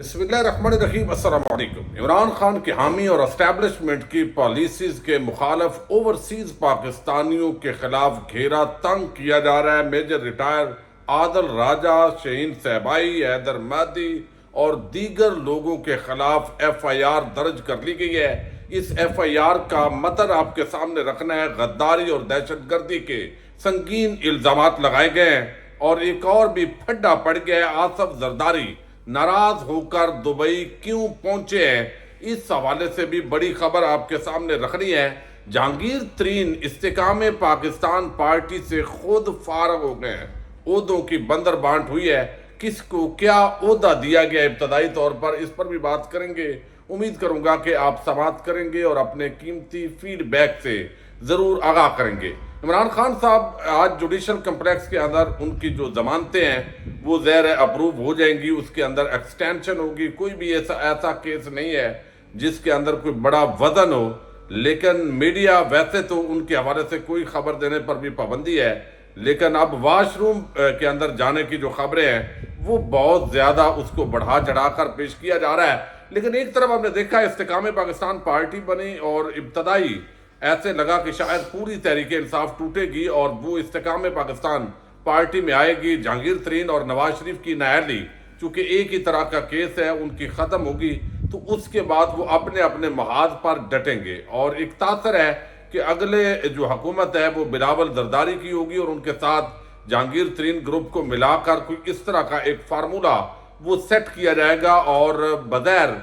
بسم اللہ الرحمن الرحیم۔ السلام علیکم۔ عمران خان کی حامی اور اسٹیبلشمنٹ کی پالیسیز کے مخالف اوورسیز پاکستانیوں کے خلاف گھیرا تنگ کیا جا رہا ہے۔ میجر ریٹائر عادل راجہ، شہین صہبائی، حیدر مہدی اور دیگر لوگوں کے خلاف ایف آئی آر درج کر لی گئی ہے۔ اس ایف آئی آر کا متن آپ کے سامنے رکھنا ہے۔ غداری اور دہشت گردی کے سنگین الزامات لگائے گئے ہیں، اور ایک اور بھی پھڈا پڑ گیا ہے۔ آصف زرداری ناراض ہو کر دبئی کیوں پہنچے ہیں، اس حوالے سے بھی بڑی خبر آپ کے سامنے رکھنی ہے۔ جہانگیر ترین استحکام پاکستان پارٹی سے خود فارغ ہو گئے ہیں۔ عہدوں کی بندر بانٹ ہوئی ہے، کس کو کیا عہدہ دیا گیا ابتدائی طور پر، اس پر بھی بات کریں گے۔ امید کروں گا کہ آپ سماعت کریں گے اور اپنے قیمتی فیڈ بیک سے ضرور آگاہ کریں گے۔ عمران خان صاحب آج جوڈیشل کمپلیکس کے اندر ان کی جو ضمانتیں ہیں وہ زیر اپروو ہو جائیں گی، اس کے اندر ایکسٹینشن ہوگی۔ کوئی بھی ایسا کیس نہیں ہے جس کے اندر کوئی بڑا وزن ہو، لیکن میڈیا ویسے تو ان کے حوالے سے کوئی خبر دینے پر بھی پابندی ہے، لیکن اب واش روم کے اندر جانے کی جو خبریں ہیں وہ بہت زیادہ اس کو بڑھا چڑھا کر پیش کیا جا رہا ہے۔ لیکن ایک طرف ہم نے دیکھا استحکام پاکستان پارٹی بنی اور ابتدائی ایسے لگا کہ شاید پوری تحریک انصاف ٹوٹے گی اور وہ استحکام پاکستان پارٹی میں آئے گی۔ جہانگیر ترین اور نواز شریف کی نااہلی چونکہ ایک ہی طرح کا کیس ہے، ان کی ختم ہوگی، تو اس کے بعد وہ اپنے اپنے محاذ پر ڈٹیں گے، اور ایک تاثر ہے کہ اگلے جو حکومت ہے وہ بلاول زرداری کی ہوگی، اور ان کے ساتھ جہانگیر ترین گروپ کو ملا کر کوئی اس طرح کا ایک فارمولہ وہ سیٹ کیا جائے گا، اور بظاہر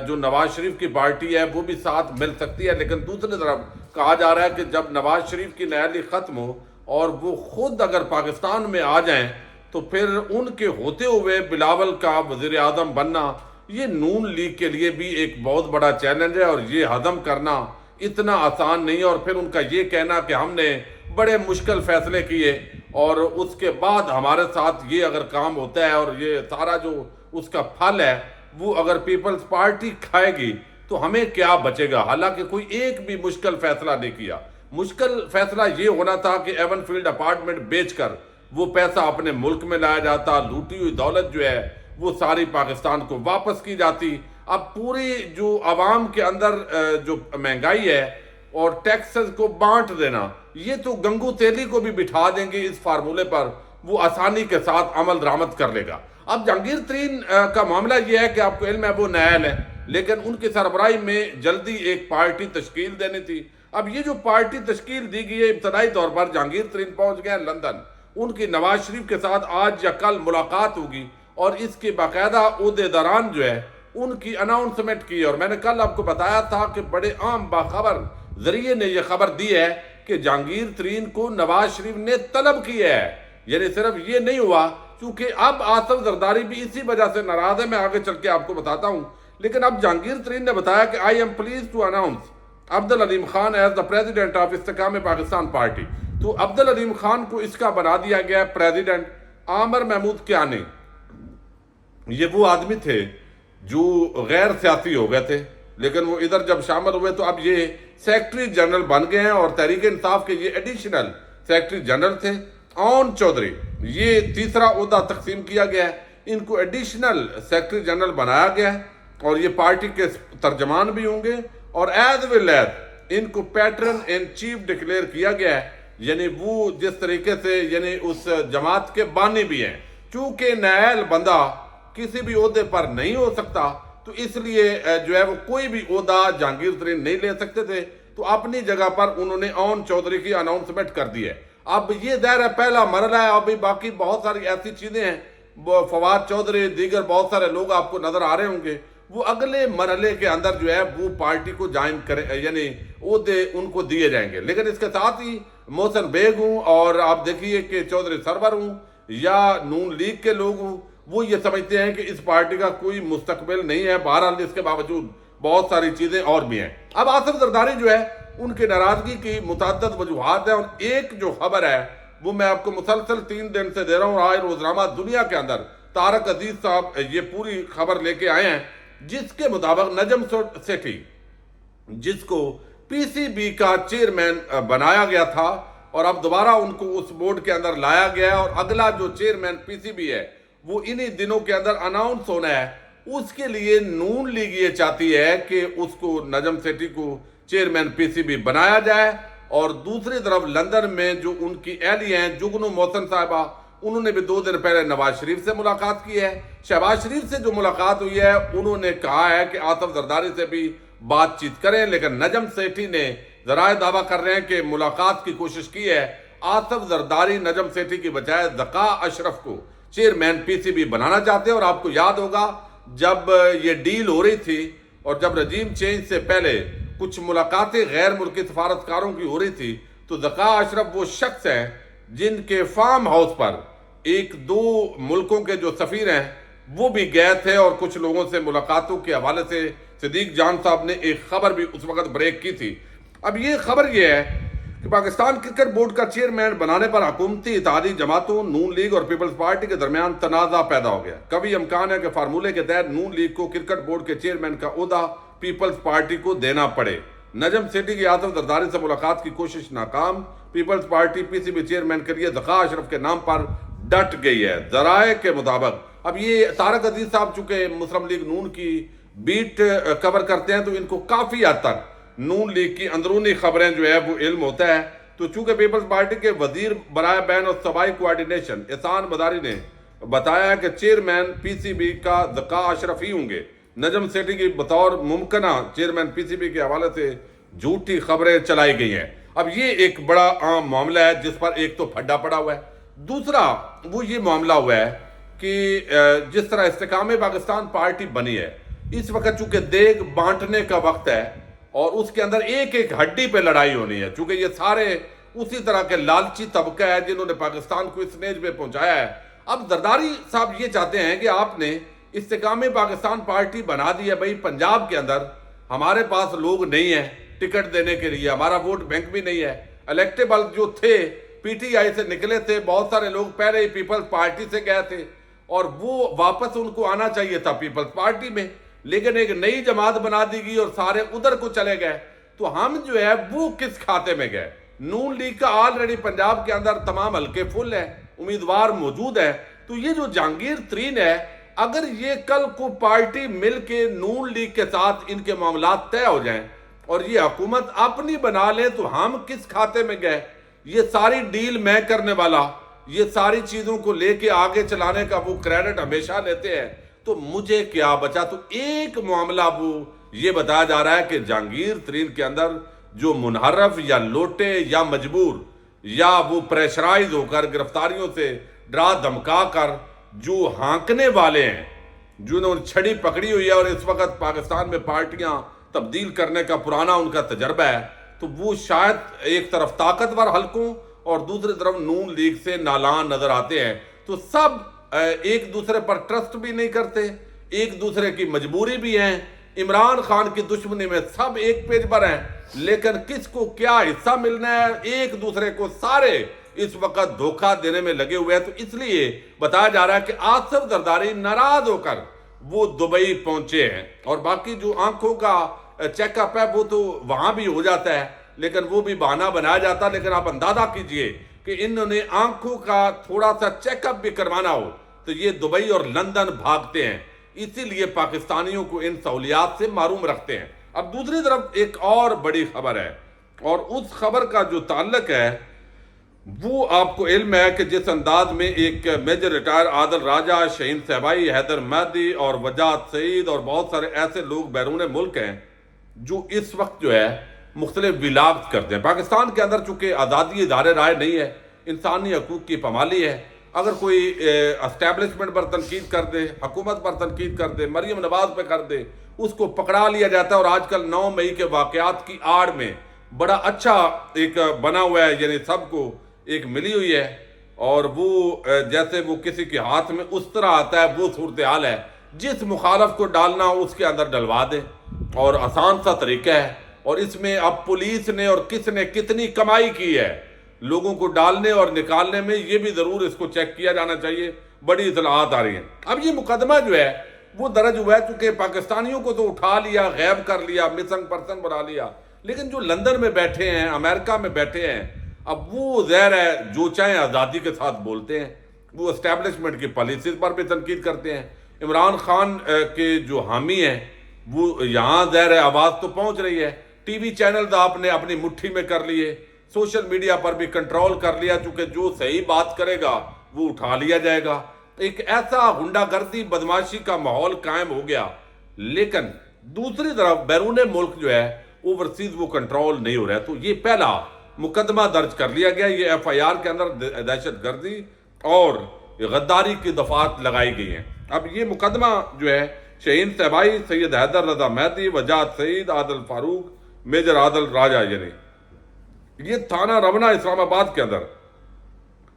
جو نواز شریف کی پارٹی ہے وہ بھی ساتھ مل سکتی ہے۔ لیکن دوسری طرف کہا جا رہا ہے کہ جب نواز شریف کی نااہلی ختم ہو اور وہ خود اگر پاکستان میں آ جائیں تو پھر ان کے ہوتے ہوئے بلاول کا وزیر اعظم بننا یہ نون لیگ کے لیے بھی ایک بہت بڑا چیلنج ہے، اور یہ ہضم کرنا اتنا آسان نہیں ہے۔ اور پھر ان کا یہ کہنا کہ ہم نے بڑے مشکل فیصلے کیے اور اس کے بعد ہمارے ساتھ یہ اگر کام ہوتا ہے، اور یہ سارا جو اس کا پھل ہے وہ اگر پیپلز پارٹی کھائے گی تو ہمیں کیا بچے گا؟ حالانکہ کوئی ایک بھی مشکل فیصلہ نہیں کیا۔ مشکل فیصلہ یہ ہونا تھا کہ ایون فیلڈ اپارٹمنٹ بیچ کر وہ پیسہ اپنے ملک میں لایا جاتا، لوٹی ہوئی دولت جو ہے وہ ساری پاکستان کو واپس کی جاتی۔ اب پوری جو عوام کے اندر جو مہنگائی ہے اور ٹیکسز کو بانٹ دینا، یہ تو گنگو تیلی کو بھی بٹھا دیں گے اس فارمولے پر، وہ آسانی کے ساتھ عمل درآمد کر لے گا۔ اب جہانگیر ترین کا معاملہ یہ ہے کہ آپ کو علم ہے وہ نائل ہے، لیکن ان کی سربراہی میں جلدی ایک پارٹی تشکیل دینی تھی۔ اب یہ جو پارٹی تشکیل دی گئی ہے، ابتدائی طور پر جہانگیر ترین پہنچ گئے ہیں لندن، ان کی نواز شریف کے ساتھ آج یا کل ملاقات ہوگی، اور اس کے باقاعدہ عہدیداران جو ہے ان کی اناؤنسمنٹ کی ہے۔ اور میں نے کل آپ کو بتایا تھا کہ بڑے عام باخبر ذریعے نے یہ خبر دی ہے کہ جہانگیر ترین کو نواز شریف نے طلب کی ہے۔ یعنی صرف یہ نہیں ہوا، کیونکہ اب آصف زرداری بھی اسی وجہ سے ناراض ہے، میں آگے چل کے آپ کو بتاتا ہوں۔ لیکن اب جہانگیر ترین نے بتایا کہ I am please to announce Abdul Aleem Khan as the president of Istehkam Pakistan party. تو عبدالعلیم خان کو اس کا بنا دیا گیا پریزیڈنٹ۔ عامر محمود کیانی یہ وہ آدمی تھے جو غیر سیاسی ہو گئے تھے، لیکن وہ ادھر جب شامل ہوئے تو اب یہ سیکرٹری جنرل بن گئے ہیں، اور تحریک انصاف کے یہ ایڈیشنل سیکرٹری جنرل تھے۔ اون چودھری یہ تیسرا عہدہ تقسیم کیا گیا ہے، ان کو ایڈیشنل سیکرٹری جنرل بنایا گیا ہے، اور یہ پارٹی کے ترجمان بھی ہوں گے، اور ایز ویل ایز ان کو پیٹرن ان چیف ڈکلیئر کیا گیا ہے، یعنی وہ جس طریقے سے یعنی اس جماعت کے بانی بھی ہیں۔ چونکہ نائل بندہ کسی بھی عہدے پر نہیں ہو سکتا، تو اس لیے جو ہے وہ کوئی بھی عہدہ جہانگیر ترین نہیں لے سکتے تھے، تو اپنی جگہ پر انہوں نے اون چودھری کی اناؤنسمنٹ کر دی ہے۔ اب یہ ظاہر ہے پہلا مرحلہ ہے، ابھی باقی بہت ساری ایسی چیزیں ہیں، فواد چودھری دیگر بہت سارے لوگ آپ کو نظر آ رہے ہوں گے، وہ اگلے مرحلے کے اندر جو ہے وہ پارٹی کو جوائن کرے، یعنی عہدے ان کو دیے جائیں گے۔ لیکن اس کے ساتھ ہی محسن بیگ ہوں، اور آپ دیکھیے کہ چودھری سرور ہوں یا نون لیگ کے لوگ ہوں، وہ یہ سمجھتے ہیں کہ اس پارٹی کا کوئی مستقبل نہیں ہے۔ بہرحال اس کے باوجود بہت ساری چیزیں اور بھی ہیں۔ اب آصف زرداری جو ہے ان کی ناراضگی کی متعدد وجوہات ہیں، اور ایک جو خبر ہے وہ میں آپ کو مسلسل 3 دن سے دے رہا ہوں۔ آج روزنامہ دنیا کے اندر طارق عزیز صاحب یہ پوری خبر لے کے آئے ہیں، جس کے مطابق نجم سیٹھی جس کو پی سی بی کا چیئرمین بنایا گیا تھا، اور اب دوبارہ ان کو اس بورڈ کے اندر لایا گیا ہے، اور اگلا جو چیئرمین پی سی بی ہے وہ انہی دنوں کے اندر اناؤنس ہونا ہے۔ اس کے لیے نون لیگ یہ چاہتی ہے کہ اس کو نجم سیٹھی کو چیئرمین پی سی بی بنایا جائے، اور دوسری طرف لندن میں جو ان کی اہلیہ ہیں جگنو محسن صاحبہ، انہوں نے بھی 2 دن پہلے نواز شریف سے ملاقات کی ہے۔ شہباز شریف سے جو ملاقات ہوئی ہے انہوں نے کہا ہے کہ آصف زرداری سے بھی بات چیت کریں، لیکن نجم سیٹھی نے ذرائع دعویٰ کر رہے ہیں کہ ملاقات کی کوشش کی ہے۔ آصف زرداری نجم سیٹھی کی بجائے ذکا اشرف کو چیئرمین پی سی بی بنانا چاہتے ہیں، اور آپ کو یاد ہوگا جب یہ ڈیل ہو رہی تھی اور جب رجیم چینج سے پہلے کچھ ملاقاتیں غیر ملکی سفارتکاروں کی ہو رہی تھی تو ذکا اشرف وہ شخص ہیں جن کے فارم ہاؤس پر 1-2 ملکوں کے جو سفیر ہیں وہ بھی گئے تھے، اور کچھ لوگوں سے ملاقاتوں کے حوالے سے صدیق جان صاحب نے ایک خبر بھی اس وقت بریک کی تھی۔ اب یہ خبر یہ ہے کہ پاکستان کرکٹ بورڈ کا چیئرمین بنانے پر حکومتی اتحادی جماعتوں نون لیگ اور پیپلز پارٹی کے درمیان تنازع پیدا ہو گیا۔ کبھی امکان ہے کہ فارمولے کے تحت نون لیگ کو کرکٹ بورڈ کے چیئرمین کا عہدہ پیپلز پارٹی کو دینا پڑے۔ نجم سیٹھی کی آصف زرداری سے ملاقات کی کوشش ناکام، پیپلز پارٹی پی سی بی چیئرمین کے لیے ذکا اشرف کے نام پر ڈٹ گئی ہے۔ ذرائع کے مطابق اب یہ طارق عزیز صاحب چونکہ مسلم لیگ نون کی بیٹ کور کرتے ہیں تو ان کو کافی حد تک نون لیگ کی اندرونی خبریں جو ہے وہ علم ہوتا ہے، تو چونکہ پیپلز پارٹی کے وزیر برائے بین اور صوبائی کوارڈینیشن احسان مداری نے بتایا کہ چیئرمین پی سی بی کا ذکا اشرف ہی ہوں گے، نجم سیٹھی کی بطور ممکنہ چیئرمین پی سی بی کے حوالے سے جھوٹی خبریں چلائی گئی ہیں۔ اب یہ ایک بڑا عام معاملہ ہے جس پر ایک تو پھڈا پڑا ہوا ہے، دوسرا وہ یہ معاملہ ہوا ہے کہ جس طرح استحکام پاکستان پارٹی بنی ہے، اس وقت چونکہ دیگ بانٹنے کا وقت ہے اور اس کے اندر ایک ایک ہڈی پہ لڑائی ہونی ہے، چونکہ یہ سارے اسی طرح کے لالچی طبقہ ہے جنہوں نے پاکستان کو اس سٹیج پہ پہنچایا ہے۔ اب زرداری صاحب یہ چاہتے ہیں کہ آپ نے استحکام پاکستان پارٹی بنا دی ہے، بھائی پنجاب کے اندر ہمارے پاس لوگ نہیں ہیں ٹکٹ دینے کے لیے، ہمارا ووٹ بینک بھی نہیں ہے، الیکٹیبل جو تھے پی ٹی آئی سے نکلے تھے، بہت سارے لوگ پہلے ہی پیپلز پارٹی سے گئے تھے اور وہ واپس ان کو آنا چاہیے تھا پیپلز پارٹی میں، لیکن ایک نئی جماعت بنا دی گئی اور سارے ادھر کو چلے گئے، تو ہم جو ہے وہ کس کھاتے میں گئے؟ نون لیگ کا آلریڈی پنجاب کے اندر تمام حلقے فل ہیں، امیدوار موجود ہے، تو یہ جو جہانگیر ترین ہے اگر یہ کل کو پارٹی مل کے نون لیگ کے ساتھ ان کے معاملات طے ہو جائیں اور یہ حکومت اپنی بنا لیں تو ہم کس کھاتے میں گئے؟ یہ ساری ڈیل میں کرنے والا، یہ ساری چیزوں کو لے کے آگے چلانے کا وہ کریڈٹ ہمیشہ لیتے ہیں، تو مجھے کیا بچا؟ تو ایک معاملہ وہ یہ بتایا جا رہا ہے کہ جہانگیر ترین کے اندر جو منحرف یا لوٹے یا مجبور یا وہ پریشرائز ہو کر گرفتاریوں سے ڈرا دھمکا کر جو ہانکنے والے ہیں، جنہوں نے چھڑی پکڑی ہوئی ہے اور اس وقت پاکستان میں پارٹیاں تبدیل کرنے کا پرانا ان کا تجربہ ہے، تو وہ شاید ایک طرف طاقتور حلقوں اور دوسری طرف نون لیگ سے نالان نظر آتے ہیں، تو سب ایک دوسرے پر ٹرسٹ بھی نہیں کرتے، ایک دوسرے کی مجبوری بھی ہیں، عمران خان کی دشمنی میں سب ایک پیج پر ہیں، لیکن کس کو کیا حصہ ملنا ہے ایک دوسرے کو سارے اس وقت دھوکہ دینے میں لگے ہوئے ہیں۔ تو اس لیے بتایا جا رہا ہے کہ آصف زرداری ناراض ہو کر وہ دبئی پہنچے ہیں، اور باقی جو آنکھوں کا چیک اپ ہے وہ تو وہاں بھی ہو جاتا ہے لیکن وہ بھی بہانہ بنایا جاتا ہے، لیکن آپ اندازہ کیجئے کہ انہوں نے آنکھوں کا تھوڑا سا چیک اپ بھی کروانا ہو تو یہ دبئی اور لندن بھاگتے ہیں، اسی لیے پاکستانیوں کو ان سہولیات سے محروم رکھتے ہیں۔ اب دوسری طرف ایک اور بڑی خبر ہے، اور اس خبر کا جو تعلق ہے وہ آپ کو علم ہے کہ جس انداز میں ایک میجر ریٹائر عادل راجہ، شہین صہبائی، حیدر مہدی اور وجاہت سعید اور بہت سارے ایسے لوگ بیرون ملک ہیں جو اس وقت جو ہے مختلف ولاگز کرتے ہیں۔ پاکستان کے اندر چونکہ آزادی ادارے رائے نہیں ہے، انسانی حقوق کی پامالی ہے، اگر کوئی اسٹیبلشمنٹ پر تنقید کر دے، حکومت پر تنقید کر دے، مریم نواز پہ کر دے، اس کو پکڑا لیا جاتا ہے، اور آج کل 9 مئی کے واقعات کی آڑ میں بڑا اچھا ایک بنا ہوا ہے، یعنی سب کو ایک ملی ہوئی ہے، اور وہ جیسے وہ کسی کے ہاتھ میں اس طرح آتا ہے وہ صورتحال ہے، جس مخالف کو ڈالنا ہو اس کے اندر ڈلوا دے، اور آسان سا طریقہ ہے، اور اس میں اب پولیس نے اور کس نے کتنی کمائی کی ہے لوگوں کو ڈالنے اور نکالنے میں، یہ بھی ضرور اس کو چیک کیا جانا چاہیے، بڑی اطلاعات آ رہی ہیں۔ اب یہ مقدمہ جو ہے وہ درج ہوا ہے چونکہ پاکستانیوں کو تو اٹھا لیا، غائب کر لیا، مسنگ پرسن بنا لیا، لیکن جو لندن میں بیٹھے ہیں، امریکہ میں بیٹھے ہیں، اب وہ ظاہر ہے جو چاہیں آزادی کے ساتھ بولتے ہیں، وہ اسٹیبلشمنٹ کی پالیسیز پر بھی تنقید کرتے ہیں، عمران خان کے جو حامی ہیں وہ یہاں ظاہر ہے آواز تو پہنچ رہی ہے، ٹی وی چینل آپ نے اپنی مٹھی میں کر لیے، سوشل میڈیا پر بھی کنٹرول کر لیا، چونکہ جو صحیح بات کرے گا وہ اٹھا لیا جائے گا۔ ایک ایسا غنڈہ گردی بدماشی کا ماحول قائم ہو گیا، لیکن دوسری طرف بیرون ملک جو ہے اوورسیز وہ کنٹرول نہیں ہو رہا ہے۔ تو یہ پہلا مقدمہ درج کر لیا گیا، یہ ایف آئی آر کے اندر دہشت گردی اور غداری کی دفعات لگائی گئی ہیں۔ اب یہ مقدمہ جو ہے شہین صاحبائی، سید حیدر رضا مہدی، وجاہت سعید، عادل فاروق، میجر عادل راجہ، یعنی یہ تھانہ رمنا اسلام آباد کے اندر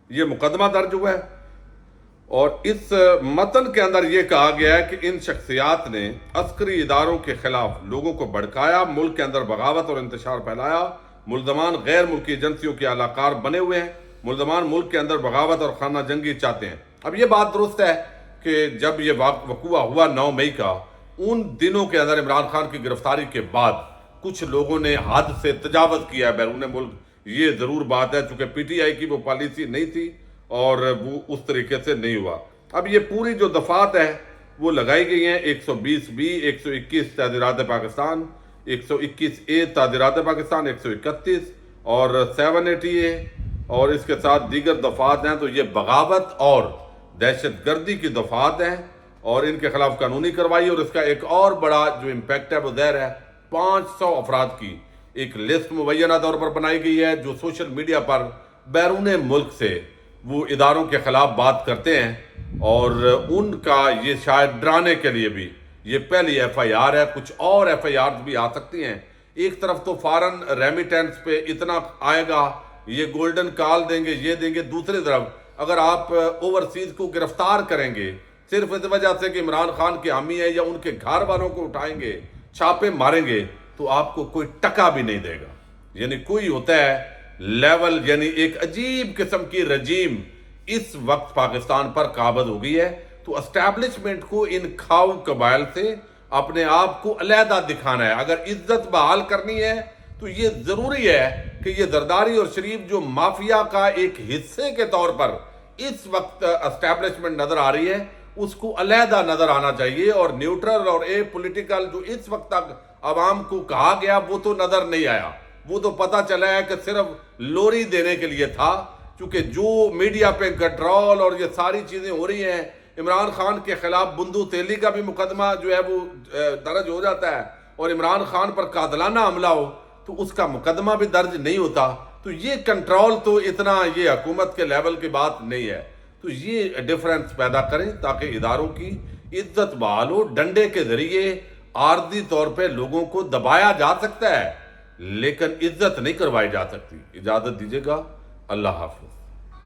یہ مقدمہ درج ہوا ہے، اور اس متن کے اندر یہ کہا گیا ہے کہ ان شخصیات نے عسکری اداروں کے خلاف لوگوں کو بھڑکایا، ملک کے اندر بغاوت اور انتشار پھیلایا، ملزمان غیر ملکی ایجنسیوں کے اعلی کار بنے ہوئے ہیں، ملزمان ملک کے اندر بغاوت اور خانہ جنگی چاہتے ہیں۔ اب یہ بات درست ہے کہ جب یہ وقوع ہوا 9 مئی کا، ان دنوں کے اندر عمران خان کی گرفتاری کے بعد کچھ لوگوں نے حد سے تجاوز کیا ہے بیرون ملک، یہ ضرور بات ہے، چونکہ پی ٹی آئی کی وہ پالیسی نہیں تھی اور وہ اس طریقے سے نہیں ہوا۔ اب یہ پوری جو دفعات ہے وہ لگائی گئی ہیں، 120 بی، 121 تعزیرات پاکستان، 121 اے تعزیرات پاکستان، 131 اور 780 اے، اور اس کے ساتھ دیگر دفعات ہیں۔ تو یہ بغاوت اور دہشت گردی کی دفعات ہیں، اور ان کے خلاف قانونی کارروائی، اور اس کا ایک اور بڑا جو امپیکٹ ہے وہ ظاہر ہے 500 افراد کی ایک لسٹ مبینہ طور پر بنائی گئی ہے جو سوشل میڈیا پر بیرون ملک سے وہ اداروں کے خلاف بات کرتے ہیں، اور ان کا یہ شاید ڈرانے کے لیے بھی یہ پہلی ایف آئی آر ہے۔ کچھ اور ایف آئی آر بھی آ سکتی ہیں۔ ایک طرف تو فارن ریمیٹنس پہ اتنا آئے گا، یہ گولڈن کال دیں گے، یہ دیں گے، دوسری طرف اگر آپ اوورسیز کو گرفتار کریں گے صرف اس وجہ سے کہ عمران خان کے حامی ہے، یا ان کے گھر والوں کو اٹھائیں گے، چھاپے ماریں گے، تو آپ کو کوئی ٹکا بھی نہیں دے گا۔ یعنی کوئی ہوتا ہے لیول، یعنی ایک عجیب قسم کی رجیم اس وقت پاکستان پر قابض ہو گئی ہے۔ تو اسٹیبلشمنٹ کو ان کھاؤ قبائل سے اپنے آپ کو علیحدہ دکھانا ہے۔ اگر عزت بحال کرنی ہے تو یہ ضروری ہے کہ یہ زرداری اور شریف جو مافیا کا ایک حصے کے طور پر اس وقت اسٹیبلشمنٹ نظر آ رہی ہے، اس کو علیحدہ نظر آنا چاہیے، اور نیوٹرل اور اے پولیٹیکل جو اس وقت تک عوام کو کہا گیا وہ تو نظر نہیں آیا۔ وہ تو پتہ چلا ہے کہ صرف لوری دینے کے لیے تھا، چونکہ جو میڈیا پہ کنٹرول اور یہ ساری چیزیں ہو رہی ہیں، عمران خان کے خلاف بندو تیلی کا بھی مقدمہ جو ہے وہ درج ہو جاتا ہے، اور عمران خان پر قاتلانہ حملہ ہو تو اس کا مقدمہ بھی درج نہیں ہوتا۔ تو یہ کنٹرول تو اتنا یہ حکومت کے لیول کی بات نہیں ہے۔ تو یہ ڈیفرنس پیدا کریں تاکہ اداروں کی عزت بحال ہو۔ ڈنڈے کے ذریعے عارضی طور پہ لوگوں کو دبایا جا سکتا ہے، لیکن عزت نہیں کروائی جا سکتی۔ اجازت دیجیے گا، اللہ حافظ۔